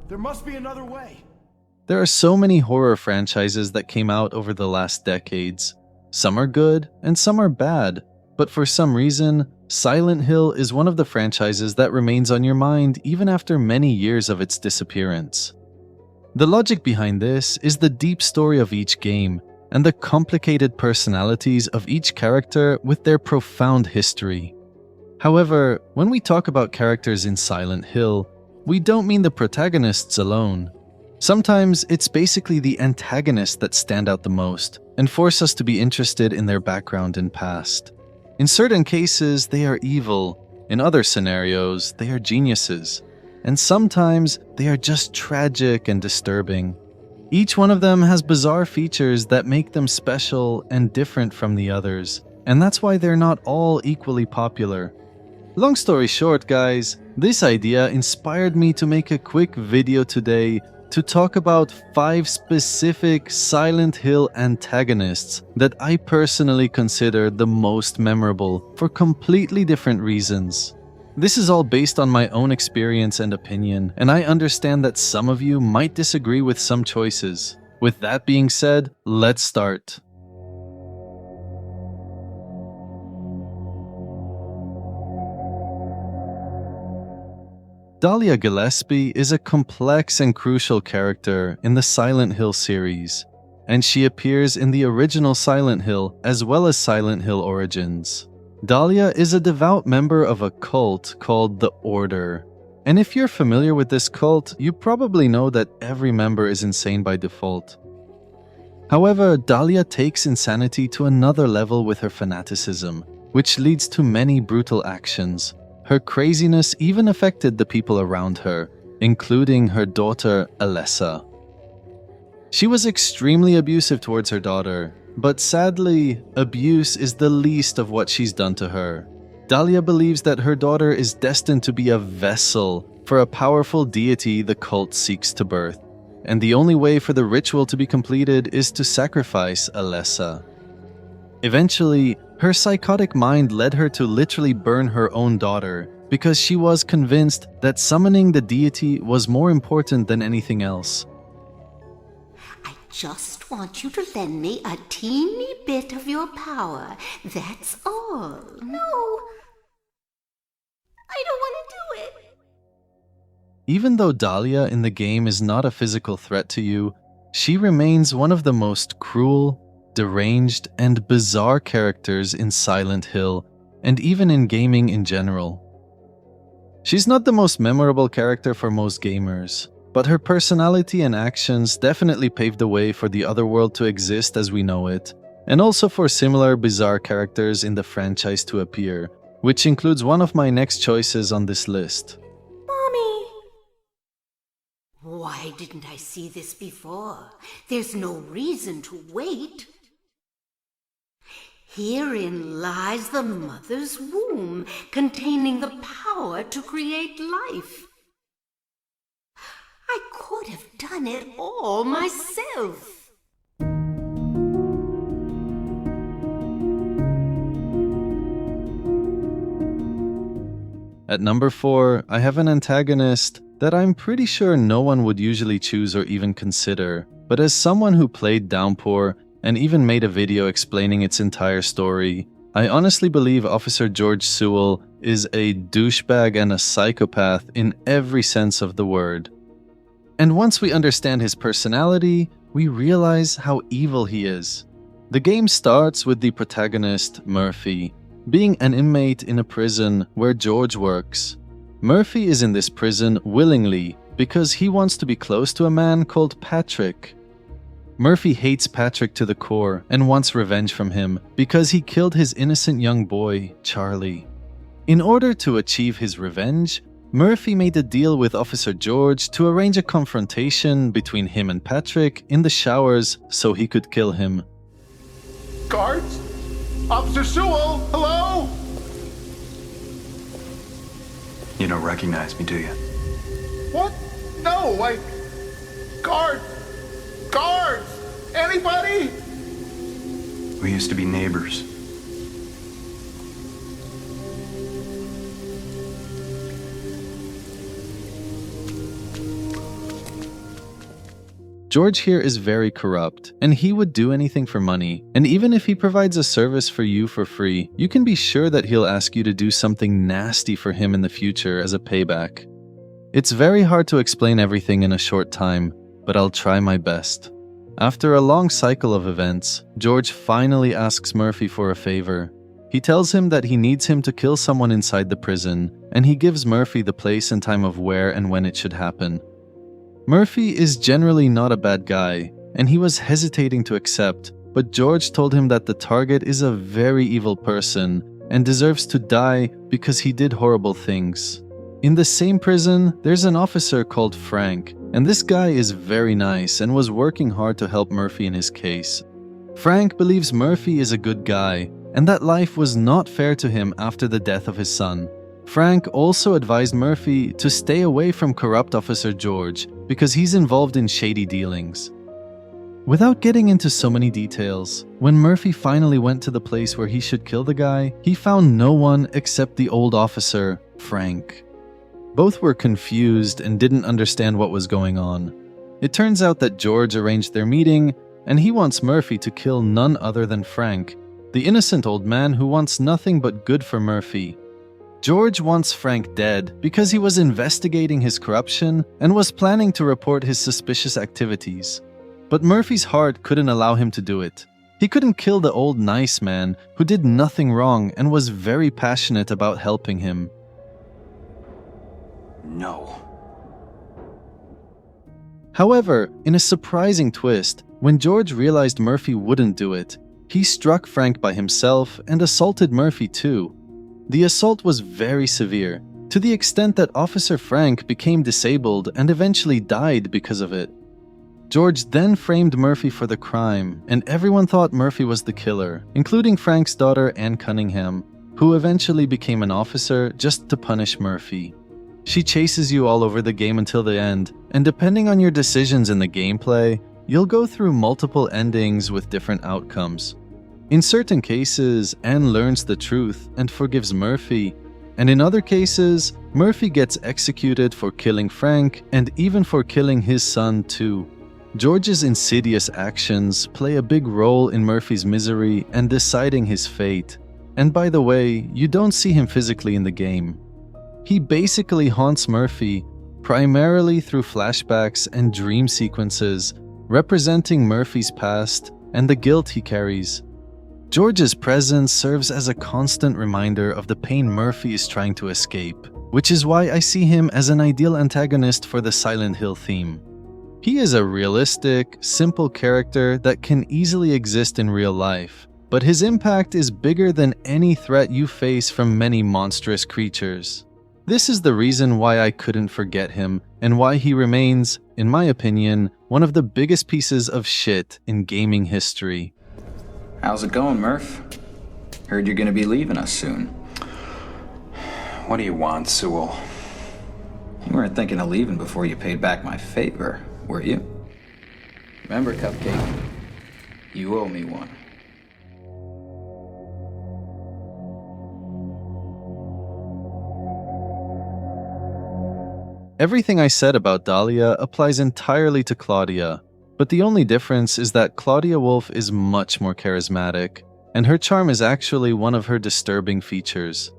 There must be another way. There are so many horror franchises that came out over the last decades. Some are good and some are bad, but for some reason, Silent Hill is one of the franchises that remains on your mind even after many years of its disappearance. The logic behind this is the deep story of each game and the complicated personalities of each character with their profound history. However, when we talk about characters in Silent Hill, we don't mean the protagonists alone. Sometimes it's basically the antagonists that stand out the most and force us to be interested in their background and past. In certain cases, they are evil. In other scenarios, they are geniuses. And sometimes, they are just tragic and disturbing. Each one of them has bizarre features that make them special and different from the others, and that's why they're not all equally popular. Long story short, guys, this idea inspired me to make a quick video today to talk about 5 specific Silent Hill antagonists that I personally consider the most memorable for completely different reasons. This is all based on my own experience and opinion, and I understand that some of you might disagree with some choices. With that being said, let's start. Dahlia Gillespie is a complex and crucial character in the Silent Hill series, and she appears in the original Silent Hill as well as Silent Hill Origins. Dahlia is a devout member of a cult called the Order, and if you're familiar with this cult, you probably know that every member is insane by default. However, Dahlia takes insanity to another level with her fanaticism, which leads to many brutal actions. Her craziness even affected the people around her, including her daughter, Alessa. She was extremely abusive towards her daughter, but sadly, abuse is the least of what she's done to her. Dahlia believes that her daughter is destined to be a vessel for a powerful deity the cult seeks to birth, and the only way for the ritual to be completed is to sacrifice Alessa. Eventually, her psychotic mind led her to literally burn her own daughter because she was convinced that summoning the deity was more important than anything else. I just want you to lend me a teeny bit of your power. That's all. No, I don't want to do it. Even though Dahlia in the game is not a physical threat to you, she remains one of the most cruel, deranged, and bizarre characters in Silent Hill, and even in gaming in general. She's not the most memorable character for most gamers, but her personality and actions definitely paved the way for the other world to exist as we know it, and also for similar bizarre characters in the franchise to appear, which includes one of my next choices on this list. Mommy! Why didn't I see this before? There's no reason to wait. Herein lies the mother's womb, containing the power to create life. I could have done it all myself. At number 4, I have an antagonist that I'm pretty sure no one would usually choose or even consider, but as someone who played Downpour and even made a video explaining its entire story, I honestly believe Officer George Sewell is a douchebag and a psychopath in every sense of the word. And once we understand his personality, we realize how evil he is. The game starts with the protagonist, Murphy, being an inmate in a prison where George works. Murphy is in this prison willingly because he wants to be close to a man called Patrick. Murphy hates Patrick to the core and wants revenge from him because he killed his innocent young boy, Charlie. In order to achieve his revenge, Murphy made a deal with Officer George to arrange a confrontation between him and Patrick in the showers so he could kill him. Guards? Officer Sewell, hello? You don't recognize me, do you? What? No, Guards! Guards! Anybody? We used to be neighbors. George here is very corrupt, and he would do anything for money. And even if he provides a service for you for free, you can be sure that he'll ask you to do something nasty for him in the future as a payback. It's very hard to explain everything in a short time, but I'll try my best. After a long cycle of events, George finally asks Murphy for a favor. He tells him that he needs him to kill someone inside the prison, and he gives Murphy the place and time of where and when it should happen. Murphy is generally not a bad guy, and he was hesitating to accept, but George told him that the target is a very evil person and deserves to die because he did horrible things. In the same prison, there's an officer called Frank, and this guy is very nice and was working hard to help Murphy in his case. Frank believes Murphy is a good guy, and that life was not fair to him after the death of his son. Frank also advised Murphy to stay away from corrupt Officer George because he's involved in shady dealings. Without getting into so many details, when Murphy finally went to the place where he should kill the guy, he found no one except the old officer, Frank. Both were confused and didn't understand what was going on. It turns out that George arranged their meeting, and he wants Murphy to kill none other than Frank, the innocent old man who wants nothing but good for Murphy. George wants Frank dead because he was investigating his corruption and was planning to report his suspicious activities. But Murphy's heart couldn't allow him to do it. He couldn't kill the old nice man who did nothing wrong and was very passionate about helping him. No. However, in a surprising twist, when George realized Murphy wouldn't do it, he struck Frank by himself and assaulted Murphy too. The assault was very severe, to the extent that Officer Frank became disabled and eventually died because of it. George then framed Murphy for the crime, and everyone thought Murphy was the killer, including Frank's daughter Anne Cunningham, who eventually became an officer just to punish Murphy. She chases you all over the game until the end, and depending on your decisions in the gameplay, you'll go through multiple endings with different outcomes. In certain cases, Anne learns the truth and forgives Murphy, and in other cases, Murphy gets executed for killing Frank and even for killing his son too. George's insidious actions play a big role in Murphy's misery and deciding his fate. And by the way, you don't see him physically in the game. He basically haunts Murphy, primarily through flashbacks and dream sequences, representing Murphy's past and the guilt he carries. George's presence serves as a constant reminder of the pain Murphy is trying to escape, which is why I see him as an ideal antagonist for the Silent Hill theme. He is a realistic, simple character that can easily exist in real life, but his impact is bigger than any threat you face from many monstrous creatures. This is the reason why I couldn't forget him, and why he remains, in my opinion, one of the biggest pieces of shit in gaming history. How's it going, Murph? Heard you're gonna be leaving us soon. What do you want, Sewell? You weren't thinking of leaving before you paid back my favor, were you? Remember, Cupcake? You owe me one. Everything I said about Dahlia applies entirely to Claudia, but the only difference is that Claudia Wolf is much more charismatic, and her charm is actually one of her disturbing features.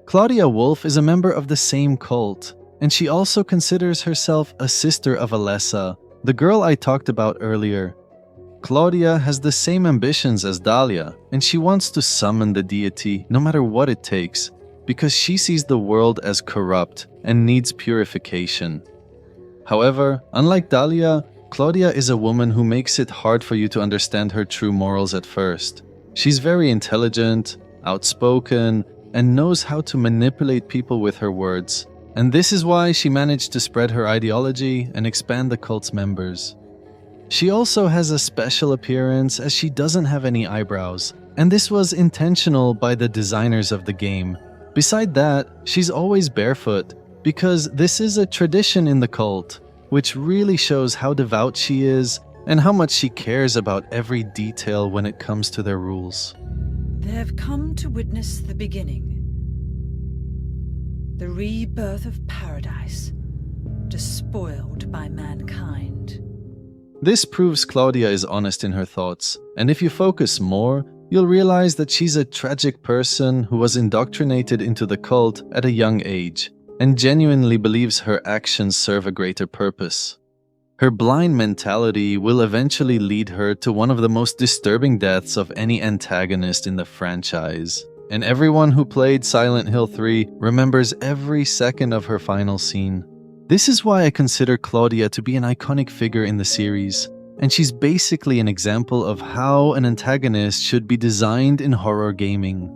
Claudia Wolf is a member of the same cult, and she also considers herself a sister of Alessa, the girl I talked about earlier. Claudia has the same ambitions as Dahlia, and she wants to summon the deity no matter what it takes, because she sees the world as corrupt and needs purification. However, unlike Dahlia, Claudia is a woman who makes it hard for you to understand her true morals at first. She's very intelligent, outspoken, and knows how to manipulate people with her words. And this is why she managed to spread her ideology and expand the cult's members. She also has a special appearance as she doesn't have any eyebrows, and this was intentional by the designers of the game. Beside that, she's always barefoot, because this is a tradition in the cult, which really shows how devout she is and how much she cares about every detail when it comes to their rules. They have come to witness the beginning. The rebirth of paradise, despoiled by mankind. This proves Claudia is honest in her thoughts, and if you focus more, you'll realize that she's a tragic person who was indoctrinated into the cult at a young age, and genuinely believes her actions serve a greater purpose. Her blind mentality will eventually lead her to one of the most disturbing deaths of any antagonist in the franchise, and everyone who played Silent Hill 3 remembers every second of her final scene. This is why I consider Claudia to be an iconic figure in the series, and she's basically an example of how an antagonist should be designed in horror gaming.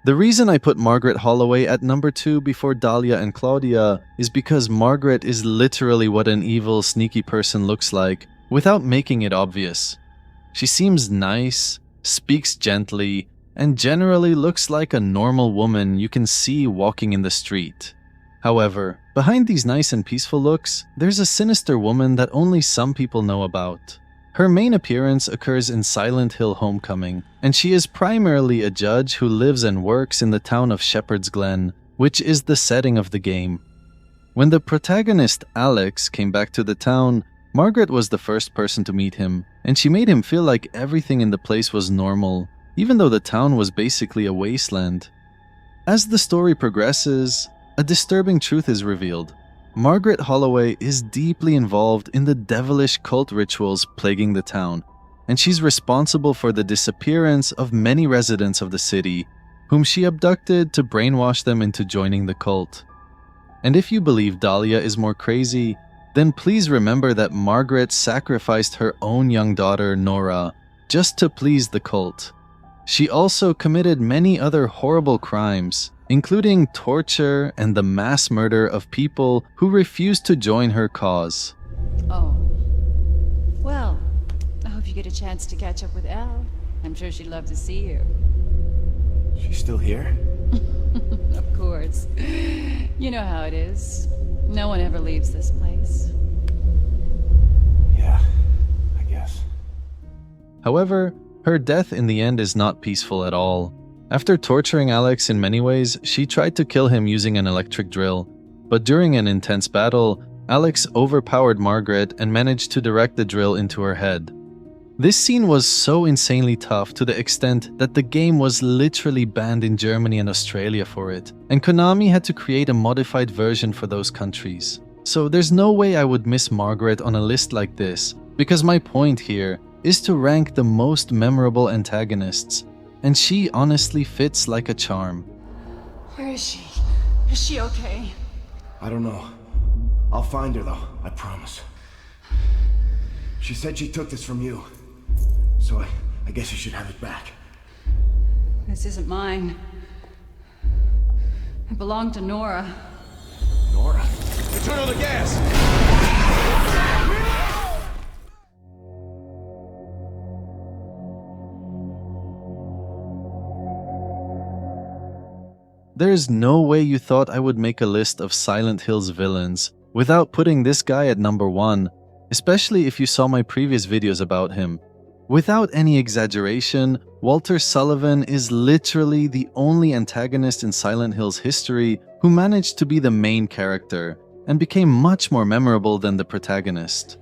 The reason I put Margaret Holloway at number 2 before Dahlia and Claudia is because Margaret is literally what an evil, sneaky person looks like, without making it obvious. She seems nice, speaks gently, and generally looks like a normal woman you can see walking in the street. However, behind these nice and peaceful looks, there's a sinister woman that only some people know about. Her main appearance occurs in Silent Hill Homecoming, and she is primarily a judge who lives and works in the town of Shepherd's Glen, which is the setting of the game. When the protagonist Alex came back to the town, Margaret was the first person to meet him, and she made him feel like everything in the place was normal, even though the town was basically a wasteland. As the story progresses, a disturbing truth is revealed. Margaret Holloway is deeply involved in the devilish cult rituals plaguing the town, and she's responsible for the disappearance of many residents of the city, whom she abducted to brainwash them into joining the cult. And if you believe Dahlia is more crazy, then please remember that Margaret sacrificed her own young daughter, Nora, just to please the cult. She also committed many other horrible crimes, including torture and the mass murder of people who refused to join her cause. Oh. Well, I hope you get a chance to catch up with Elle. I'm sure she'd love to see you. She's still here? Of course. You know how it is. No one ever leaves this place. Yeah, I guess. However, her death in the end is not peaceful at all. After torturing Alex in many ways, she tried to kill him using an electric drill, but during an intense battle, Alex overpowered Margaret and managed to direct the drill into her head. This scene was so insanely tough to the extent that the game was literally banned in Germany and Australia for it, and Konami had to create a modified version for those countries. So there's no way I would miss Margaret on a list like this, because my point here is to rank the most memorable antagonists, and she honestly fits like a charm. Where is she? Is she okay? I don't know. I'll find her though, I promise. She said she took this from you, so I guess you should have it back. This isn't mine. It belonged to Nora. Nora? Turn on the gas! There's no way you thought I would make a list of Silent Hill's villains without putting this guy at number 1, especially if you saw my previous videos about him. Without any exaggeration, Walter Sullivan is literally the only antagonist in Silent Hill's history who managed to be the main character and became much more memorable than the protagonist.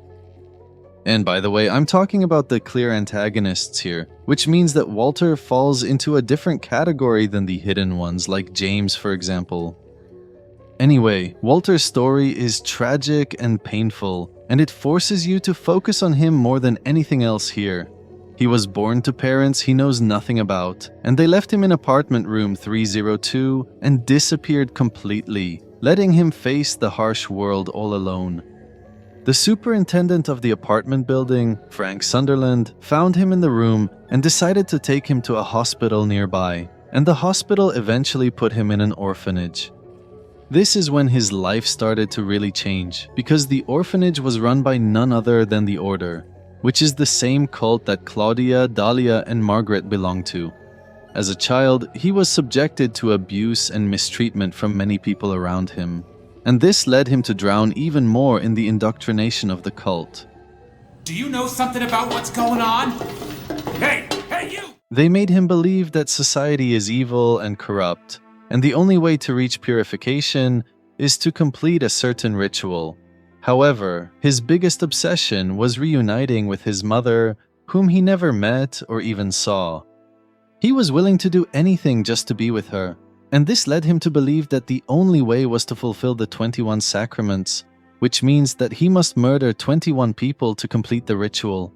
And by the way, I'm talking about the clear antagonists here, which means that Walter falls into a different category than the hidden ones, like James, for example. Anyway, Walter's story is tragic and painful, and it forces you to focus on him more than anything else here. He was born to parents he knows nothing about, and they left him in apartment room 302 and disappeared completely, letting him face the harsh world all alone. The superintendent of the apartment building, Frank Sunderland, found him in the room and decided to take him to a hospital nearby, and the hospital eventually put him in an orphanage. This is when his life started to really change, because the orphanage was run by none other than the Order, which is the same cult that Claudia, Dahlia, and Margaret belong to. As a child, he was subjected to abuse and mistreatment from many people around him. and this led him to drown even more in the indoctrination of the cult. Do you know something about what's going on? Hey, you! They made him believe that society is evil and corrupt, and the only way to reach purification is to complete a certain ritual. However, his biggest obsession was reuniting with his mother, whom he never met or even saw. He was willing to do anything just to be with her, and this led him to believe that the only way was to fulfill the 21 sacraments, which means that he must murder 21 people to complete the ritual.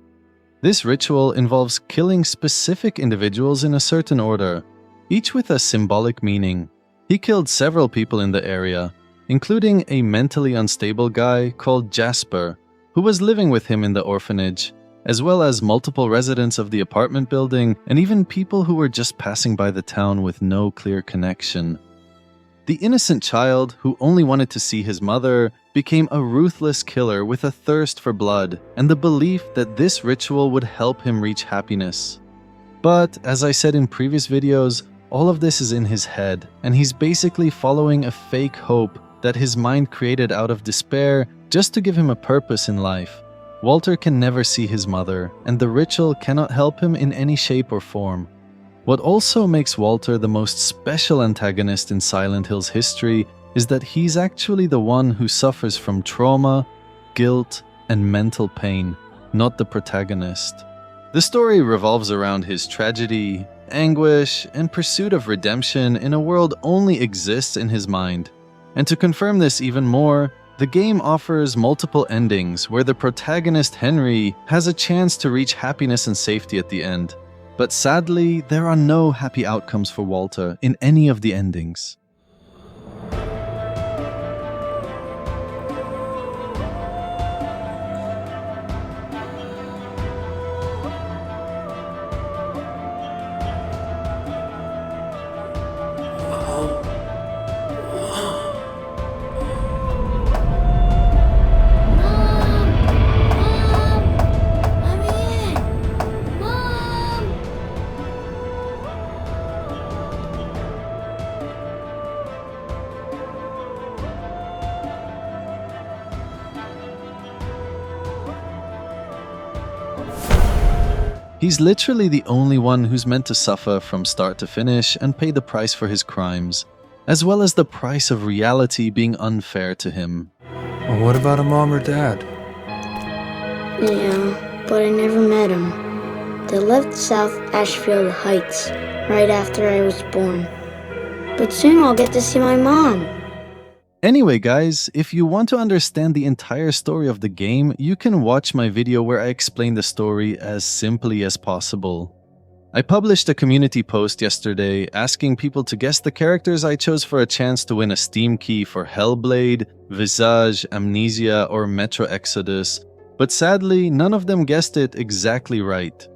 This ritual involves killing specific individuals in a certain order, each with a symbolic meaning. He killed several people in the area, including a mentally unstable guy called Jasper, who was living with him in the orphanage, as well as multiple residents of the apartment building and even people who were just passing by the town with no clear connection. The innocent child, who only wanted to see his mother, became a ruthless killer with a thirst for blood and the belief that this ritual would help him reach happiness. But, as I said in previous videos, all of this is in his head, and he's basically following a fake hope that his mind created out of despair just to give him a purpose in life. Walter can never see his mother, and the ritual cannot help him in any shape or form. What also makes Walter the most special antagonist in Silent Hill's history is that he's actually the one who suffers from trauma, guilt, and mental pain, not the protagonist. The story revolves around his tragedy, anguish, and pursuit of redemption in a world only exists in his mind. And to confirm this even more, the game offers multiple endings where the protagonist Henry has a chance to reach happiness and safety at the end. But sadly, there are no happy outcomes for Walter in any of the endings. He's literally the only one who's meant to suffer from start to finish and pay the price for his crimes, as well as the price of reality being unfair to him. Well, what about a mom or dad? Yeah, but I never met him. They left South Ashfield Heights right after I was born. But soon I'll get to see my mom. Anyway guys, if you want to understand the entire story of the game, you can watch my video where I explain the story as simply as possible. I published a community post yesterday asking people to guess the characters I chose for a chance to win a Steam key for Hellblade, Visage, Amnesia, or Metro Exodus, but sadly none of them guessed it exactly right.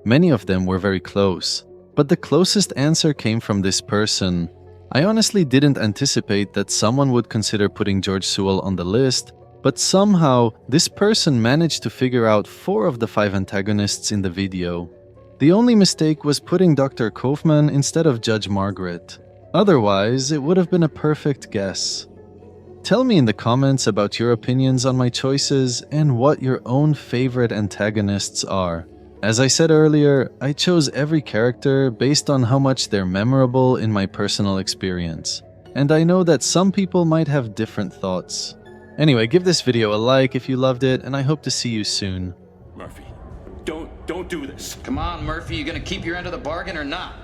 Many of them were very close, but the closest answer came from this person. I honestly didn't anticipate that someone would consider putting George Sewell on the list, but somehow this person managed to figure out 4 of the 5 antagonists in the video. The only mistake was putting Dr. Kaufman instead of Judge Margaret. Otherwise, it would have been a perfect guess. Tell me in the comments about your opinions on my choices and what your own favorite antagonists are. As I said earlier, I chose every character based on how much they're memorable in my personal experience. And I know that some people might have different thoughts. Anyway, give this video a like if you loved it, and I hope to see you soon. Murphy, don't do this. Come on, Murphy, you gonna keep your end of the bargain or not?